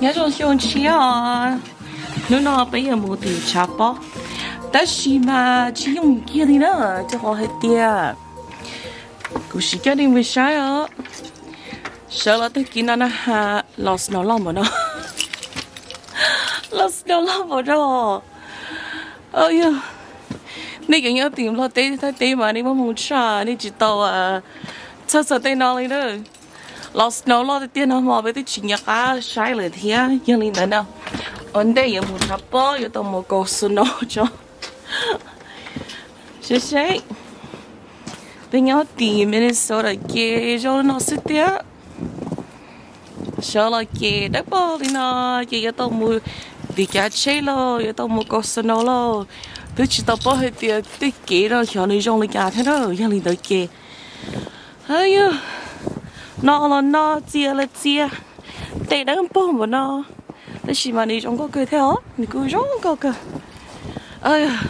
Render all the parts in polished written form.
nhớ trong siêu chia à nếu nó bây giờ mua từ chả bỏ tất nhiên mà chỉ dùng kia đi nữa cho họ hết tiền cũng chỉ cho nên mới sai á sợ là tôi kiến nó ha lost nó lòng mà nó lost nó lòng mà đó ơi này cái nhớ tìm lo tê mà này mà muốn trả này chỉ tao à sợ tê nó lên đó lost nó lo tiền nó mà bây giờ chỉ nhắc á sai rồi thì áยังlên đó nào ổn đâyยังmuốn thắp bóยังtao muốn cố sự nó cho谢谢bây giờ tìm Minnesota kia cho nó sẽ tiếc sợ là kia đất bò thì nó kia tao mua đi cá chế lo tao mua cố sự nó lo tôi chỉ tao bỏ hết tiền tôi kia rồi cho nó dùng lấy cá thế đóยังlên tới kia hay nó chia để đang bỏ mà nóแต่起码你中国佢睇下，你佢中國嘅，哎呀，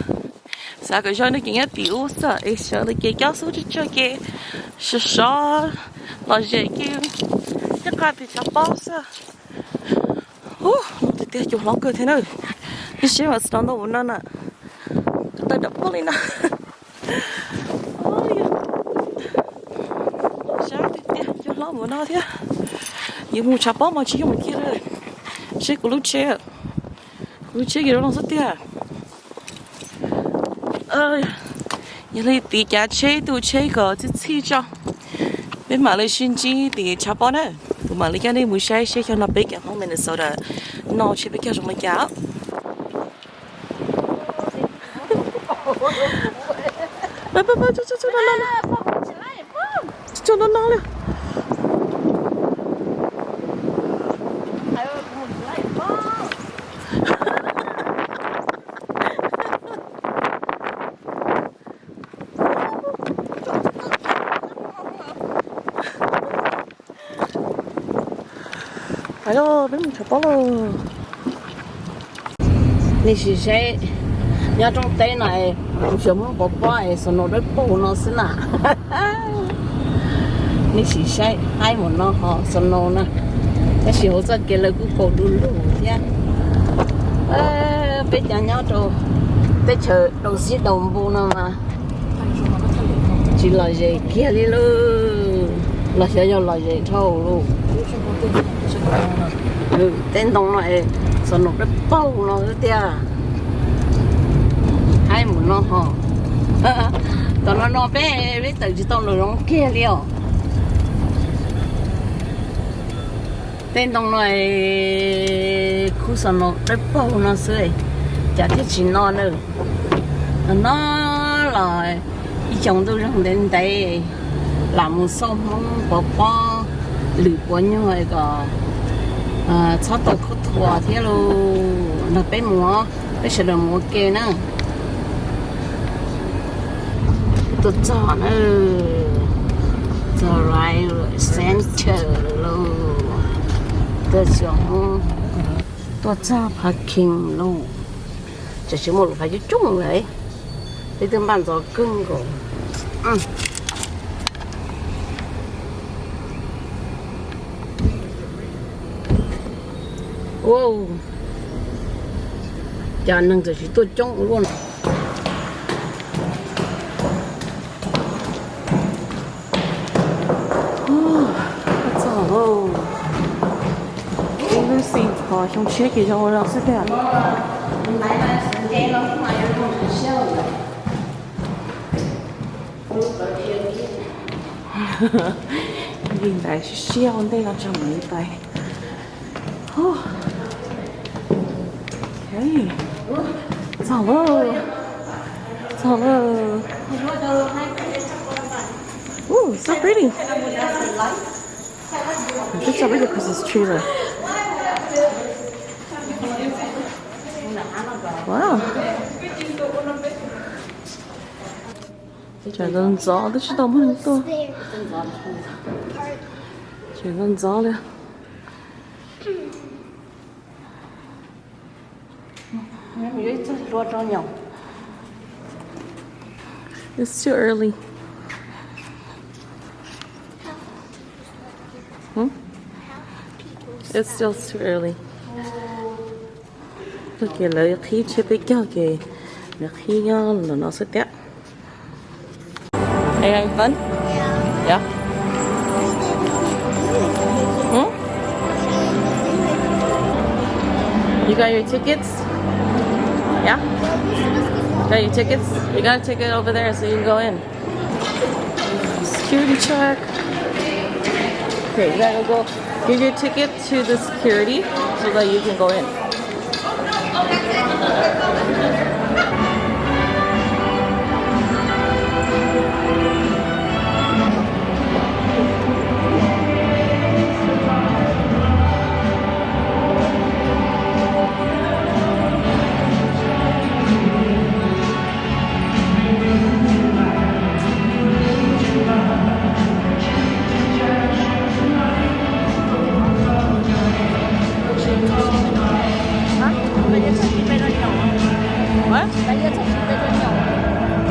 啥個上你今日屌啥？誒，上你嘅教授就做嘅，是啥？老爺嘅，一家別插包啥？哦，我哋啲用兩個睇啦，你先話上到我那呢，得得玻璃呢，哎呀，啥啲用兩我那啲，有冇插包嘛？只用唔見啦。chế của lúc chế gì đó nó rất tiếc ơi như là tí cá chế tụ chế có chút chi cho bên mà lấy xin chi thì chả bao nữa tụi mà lấy cái này muốn chế cho nó biết cái không mình sợ là nó chế biết cái trong mấy cá ba cho nó lên 아유, 너무 좋다.你是谁？nhà trong tay này chúng bỏ qua rồi nó rất bổ nó xí nà. Ni是谁？ai muốn nó họ xong nó nè. Cái gì họ sẽ kêu là cứ cổ đu đủ nha. Bây giờ nhau cho tới chờ đầu xí đồng bu nó mà. Chỉ là gì kia đi luôn. Là sẽ cho là gì thôi luôn. Tên đông này xong nó rất bầu nó thế à ai muốn nó hả tao nó bé biết tự chỉ tao nó kia đi à tên đông này khu xong nó rất bầu nó sưởi chả thích chỉ nó nữa nó là chồng tôi đang đến đây làm một xong không bỏ lửa của những người có sao tôi không thua thế luôn nó bé mua bé sẽ làm mua kia nữa tôi chọn rồi lại rồi center luôn tôi chọn tôi cho parking luôn chỉ một phải chút chung vậy để tôi bàn rồi cưng rồi wow cho nên tôi chỉ tôi trông luôn Lucy họ trong chiếc kia cho nó sẽ đẹp nhìn thấy siêu đây là trong mấy tay Hey, sao rồi? Ooh, so pretty. It's so pretty because it's trailer. Wow. Trời gần gió, tôi chỉ tao muốn tôi. Trời gần gió liền. It's too early. It's still too early. tôi kể lấy khi chế bị cho kể được khi nhau là nó sẽ tét. Hey, having fun? Yeah. Hmm? You got your tickets? Yeah? Got your tickets? You got a ticket over there so you can go in. Security check. Okay, you gotta go give your ticket to the security so that you can go in. What?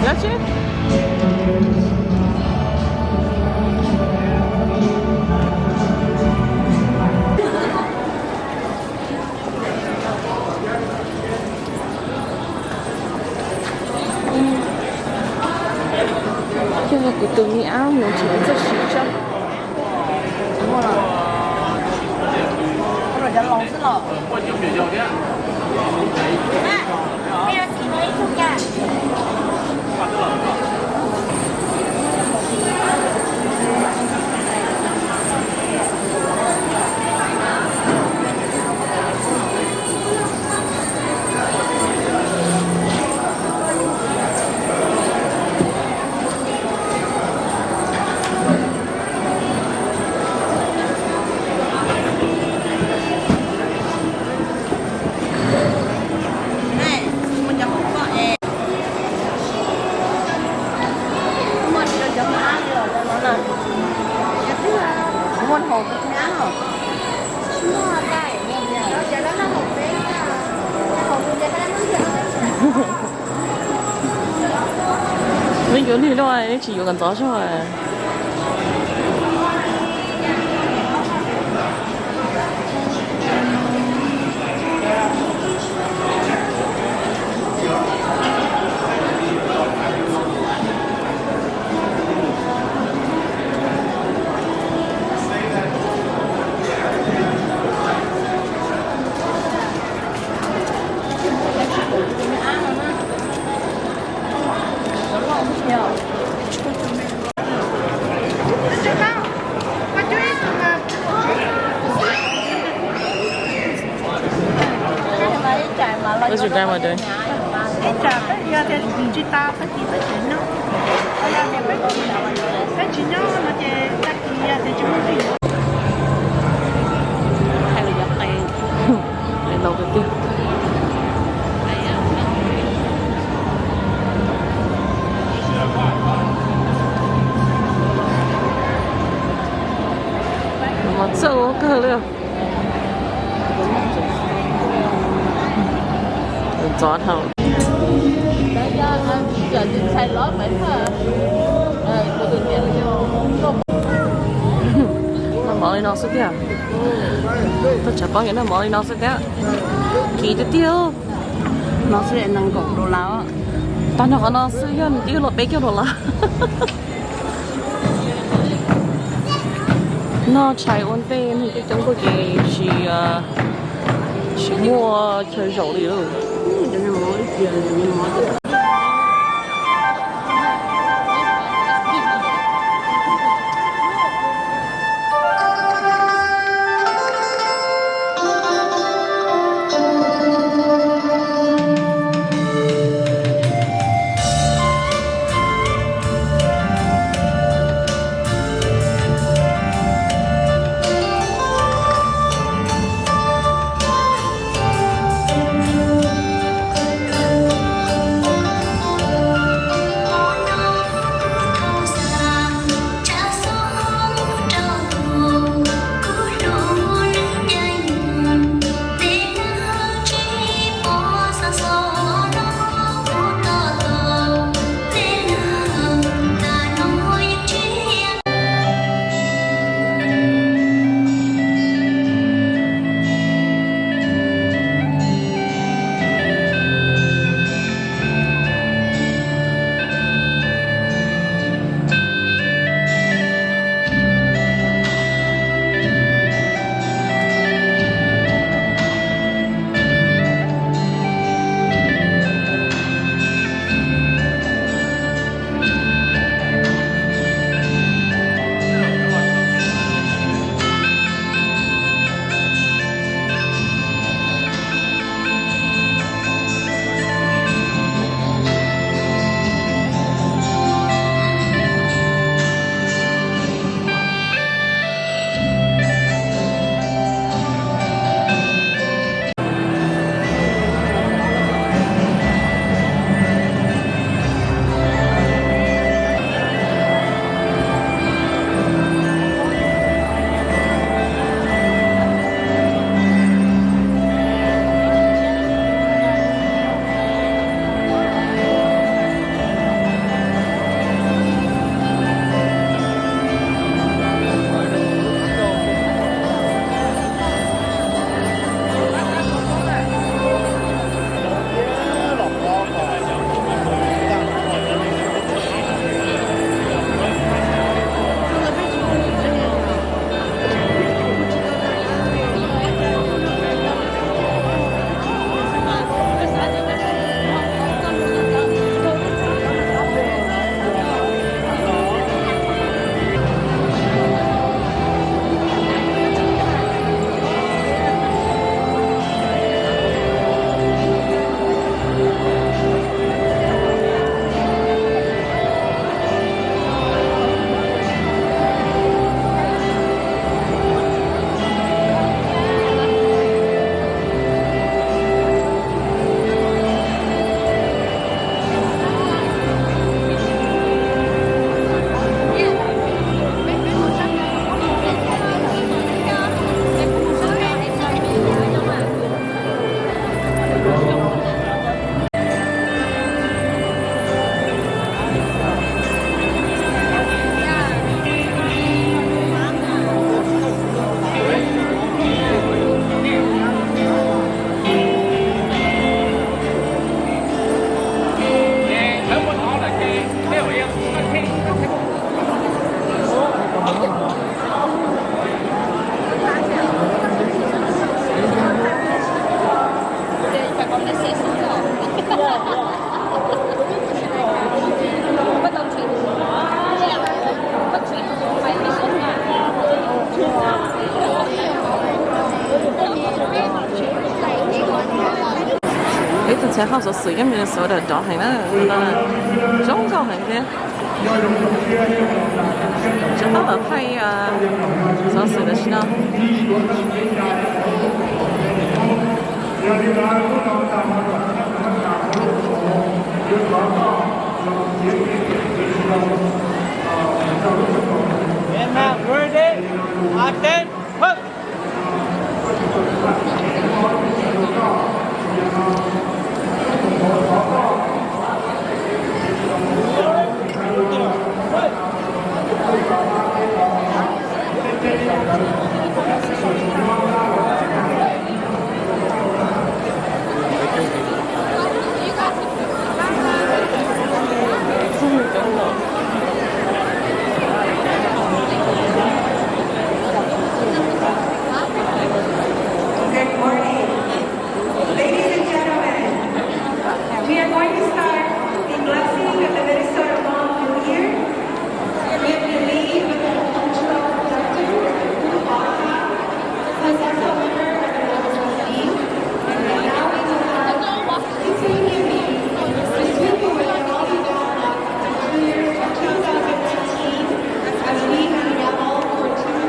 Gotcha? Chứ là của tôi nghĩ áo nó chỉ rất xíu cho. Rồi cho lòng sẽ lọ. Môn hồ Việt Nam hả? Mình có đi đâu ấy, chỉ có cần gió thôi. What's your grandma doing? Hay là giặt tay để lâu được tiêu. Mà sâu cơ luôn. Gió thầu. Nó mở lên nó sẽ tiêu. Tôi chả có nghĩa là mở lên nó sẽ tiêu. Kỳ tiêu tiêu. Nó sẽ nâng cục đồ láo. Ta nó sẽ tiêu lột bé kêu đồ lá. Nó chạy ổn tên thì cái trong cái chỉ mua chơi rổ đi rồi. 你之前好像是也没有说的照很呢，中照很的，就到了拍呀，上次的是呢。Emma, ready? Action, hook! Good morning. Ladies and gentlemen, we are going to start the blessing of the Minnesota Long New Year with the lead of the cultural collective, Oaxaca, successful member of the LCC, and now we will have continuing the people with the New Year 2019 as we have all for 2020.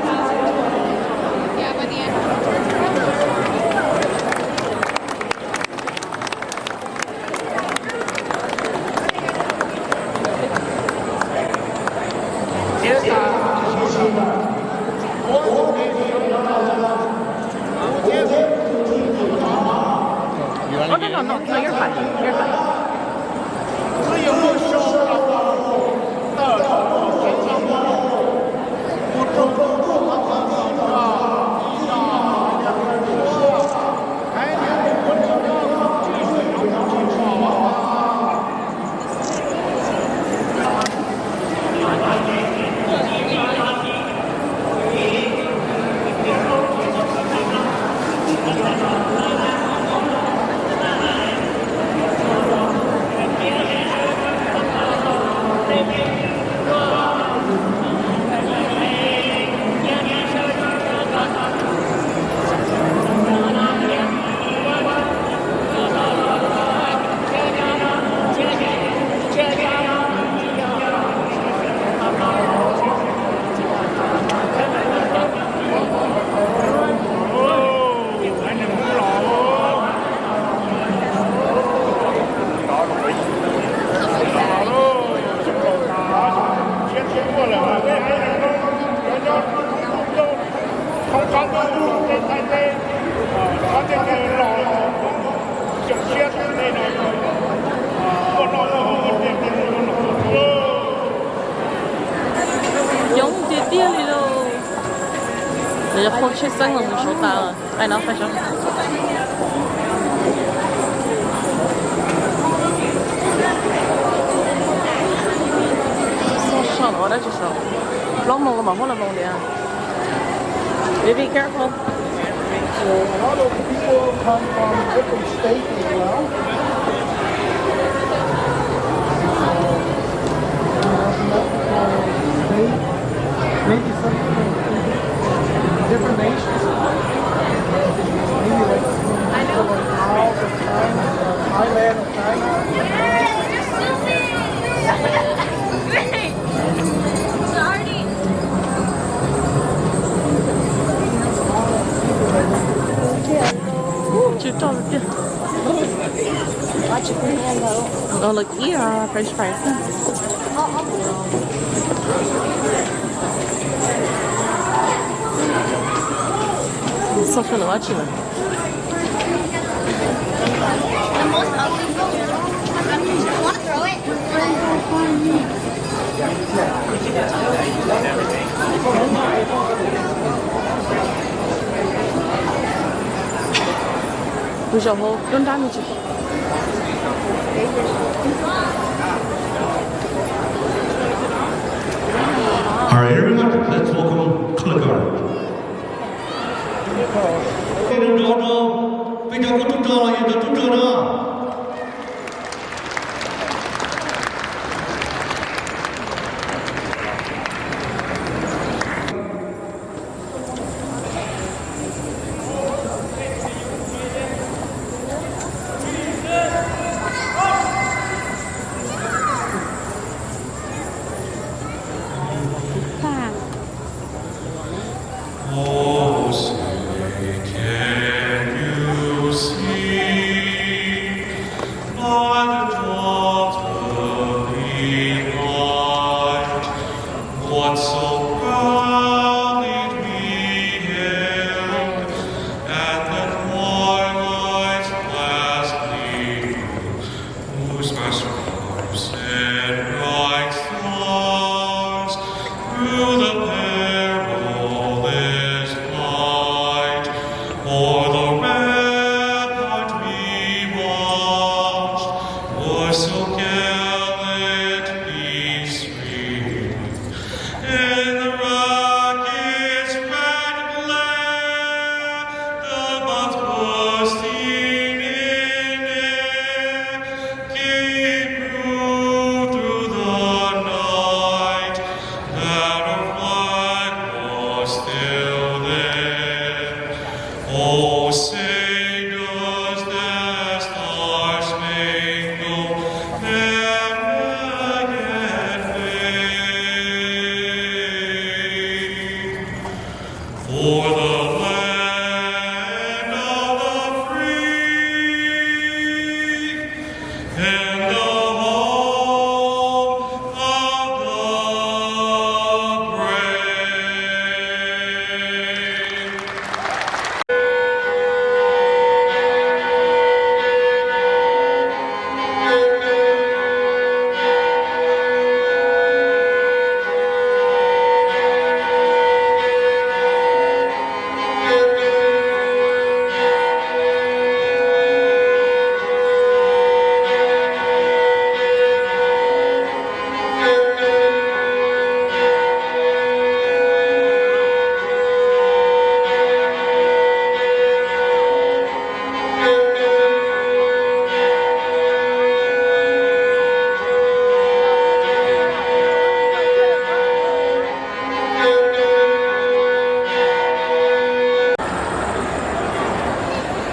Oh, no, you're fine. You're fine. 这有没有收用点点的喽。人家跑起身了，我说大了，哎，那快说。少上了，那就是老忙了嘛，好了忙的啊。Be careful. So a lot of people come from different states as well. Maybe some from different nations. Maybe like from Laos or China, Thailand or China. Chưa cho được chưa? Đó là cái French fries. Sao phải là chị này? The most ugly photo. I want to throw it. Bây giờ họ đơn giản như chị. All right, everyone, let's welcome Clicker. 非常关注到了，也的注者呢。Oh, say does the star-spangled banner yet wave? For the land of the free and the home of the brave.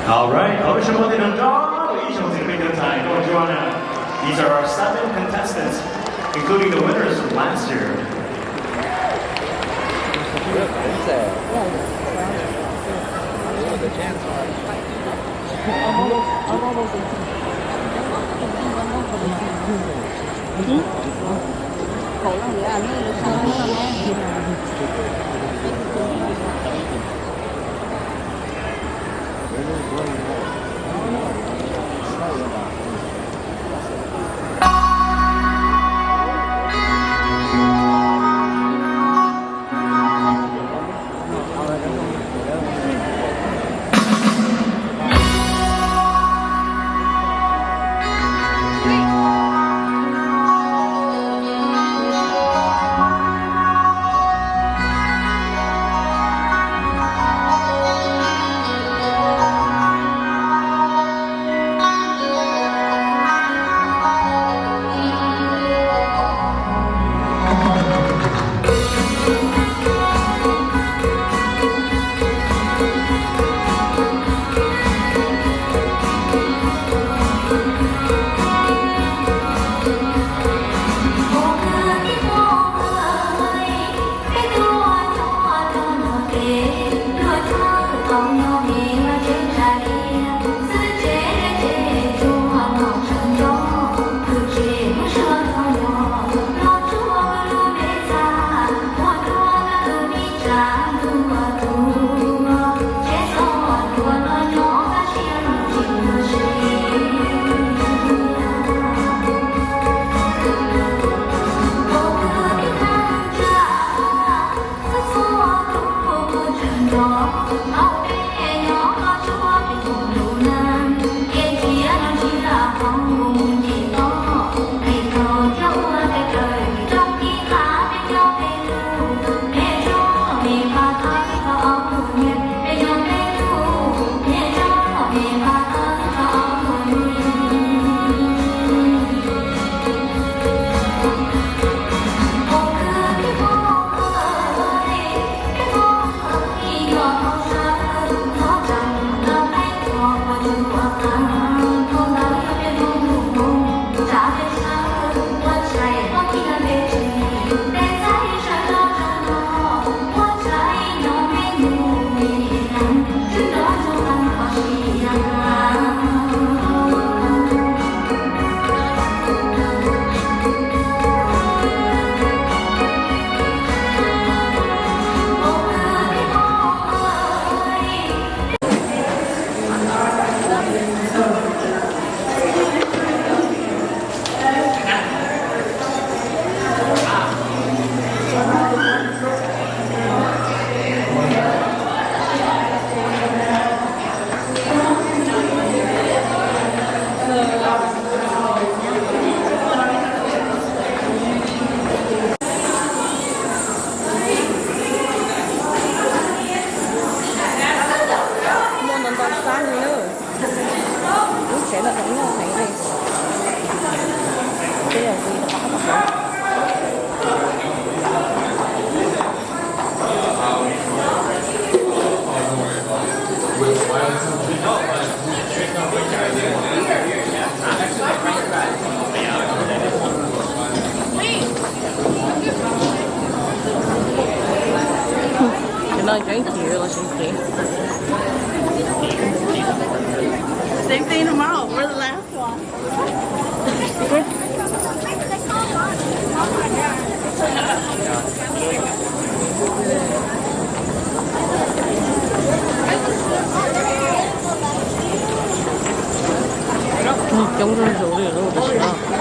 All right, These are our 7 contestants, including the winners from last year. With Good night, thank you. Same thing tomorrow. We're the last one. 경선에서 우리가 너무 멋있다.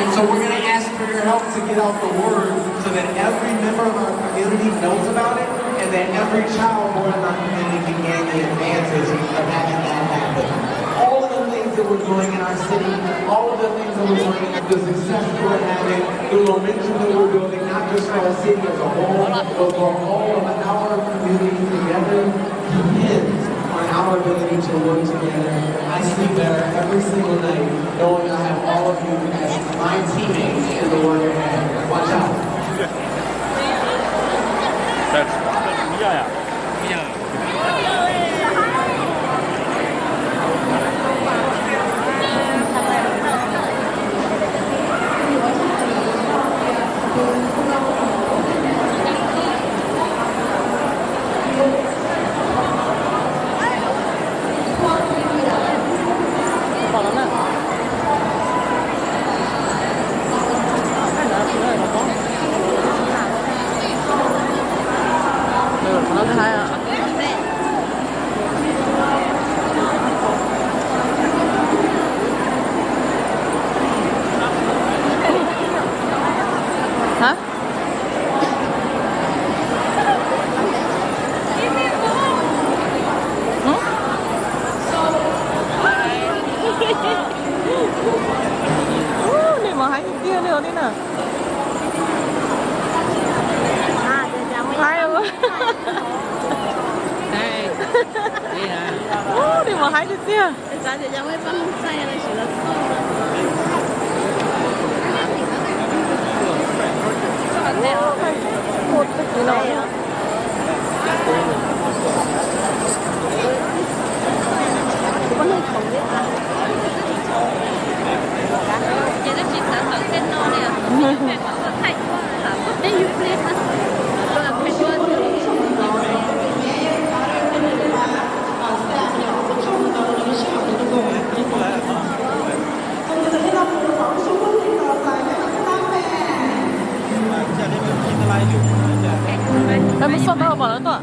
And so we're going to ask for your help to get out the word so that every member of our community knows about it and that every child born in our community can gain the advantage of having that happen. All of the things that we're doing in our city, all of the things that we're doing, the success that we're having, the momentum that we're building, not just for our city as a whole, but for all of our community together, depends on our ability to work together. I sleep better every single night knowing I have all of you as my teammates in the work ahead. Watch out. đi mà hái được chưa? Giá thì chẳng mấy bắn xe này chỉ là một cái nào nữa. có nơi không biết à? Vậy nó chỉ sản phẩm tên nó này à? Phải bảo là thành quá là có tên như thế hả? Tôi làm phải cho Em muốn đâu bảo nó tọa.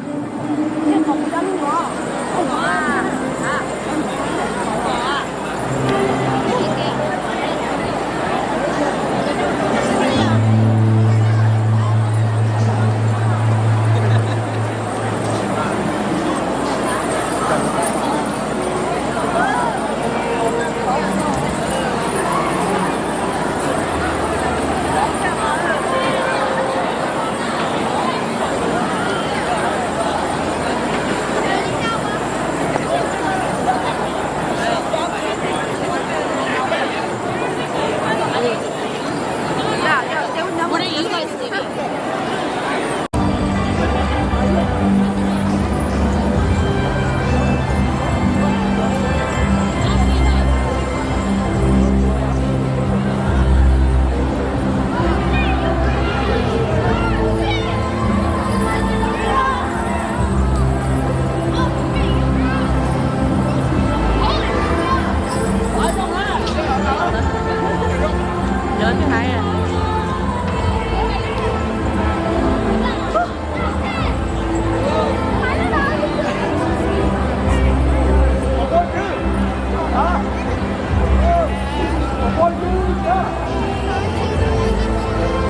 lớn thứ hai à.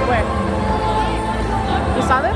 Where? You saw them?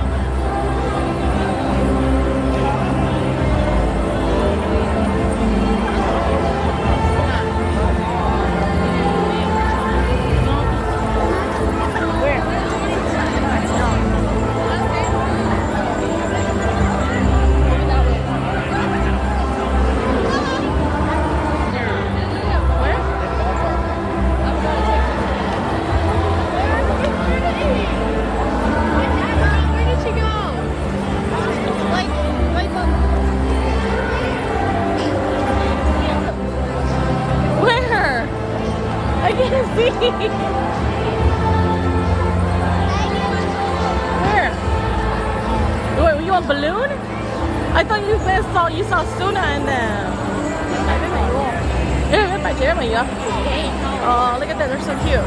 Where did she go? Where? I can't see. Where? Wait, you want balloon? I thought you saw Suna in them. Yeah, right there, Maya. Oh, look at that, they're so cute.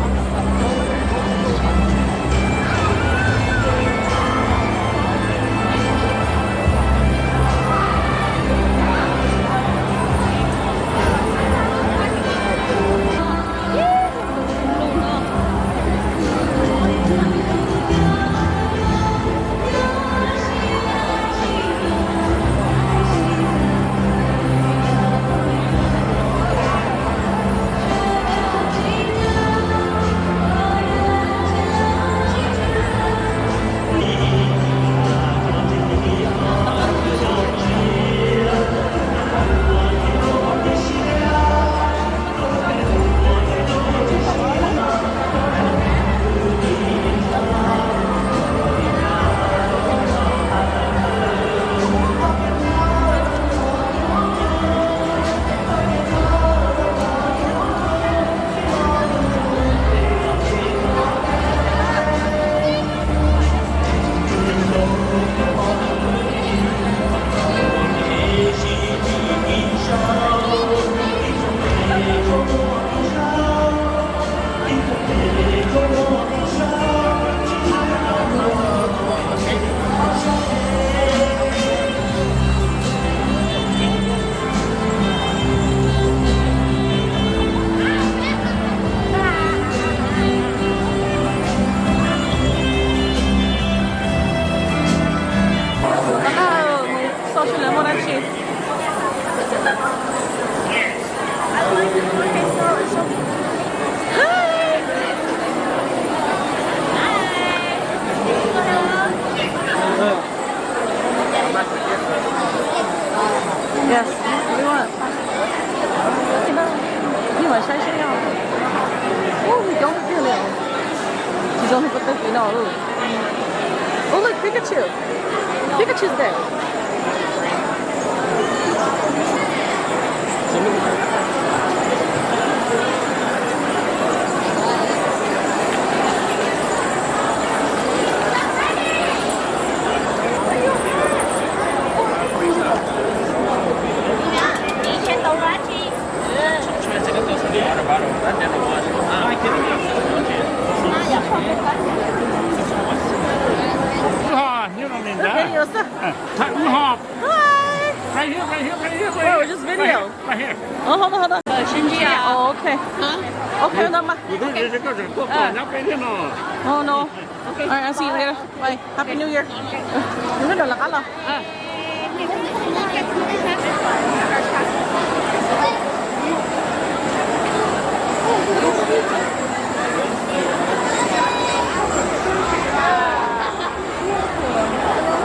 Yes. What do you want? You want shy shy out? Oh, we don't feel it. You don't put the no. Oh, look, Pikachu. Pikachu's there. Hey, what's up? Hi. Right here, right here, right here. Whoa, just video. Right here. Oh, hold on. Oh, okay. Okay, no, ma. Oh, no. All right, I'll see you later. Bye. Happy New Year. Đừng có là lo.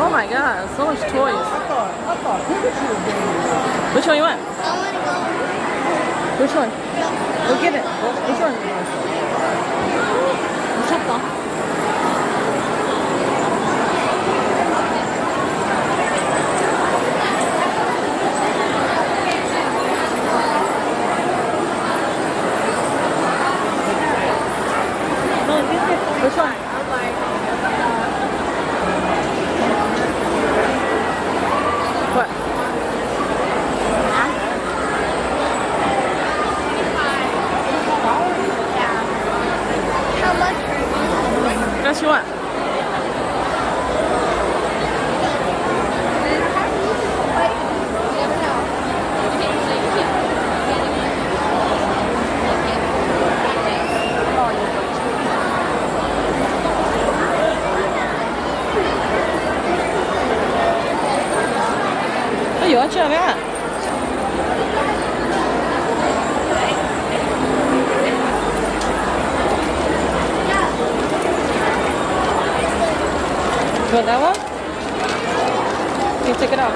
Oh my God, so much toys. Which one you want? Which one? Go get it. Which one? Which one? What? 2,000원.有人去了没有？You want that one? You take it out.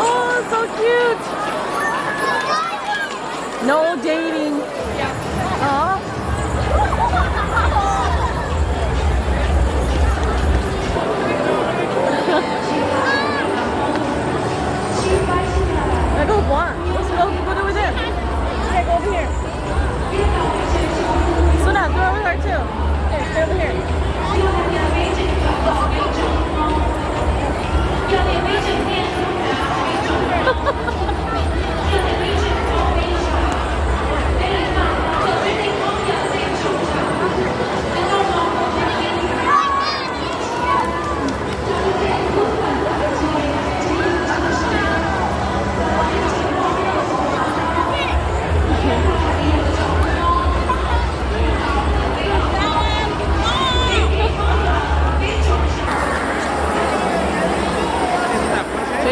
Oh, so cute. No dating. Oh. I go what? Let's go over there. Okay, go over here. Suna, go over there too. Okay, stay over here.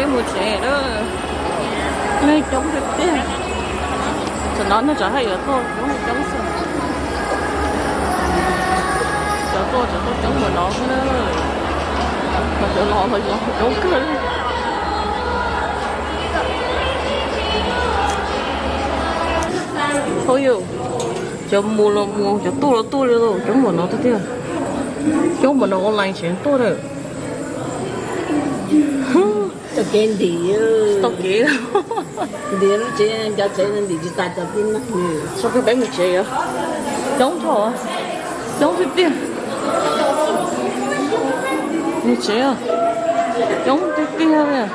Một trẻ đó ngay chống được tiền cho nó chả hay ở thôi nó không chống sợ cho tôi chống mà nó nữa mà cho nó thôi nó chống cơ thôi yêu cho mua là mua cho tôi rồi chống mà nó thế kia chống mà nó online chuyện tôi rồi Tao kén đi tao kỹ đi nó chơi cho chơi nên đi tại tập tin nó sao cái bánh mì chè à chống thỏ chống thịt tiền mì chè à chống thịt tiền nè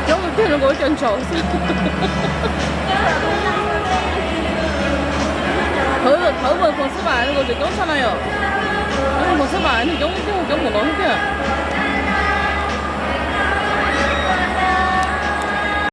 chống thịt tiền nó ngồi trên chỗ thử vừa còn sắp bài nó còn chỉ chống sao này à? Còn sắp bài thì chống một nó không kìa.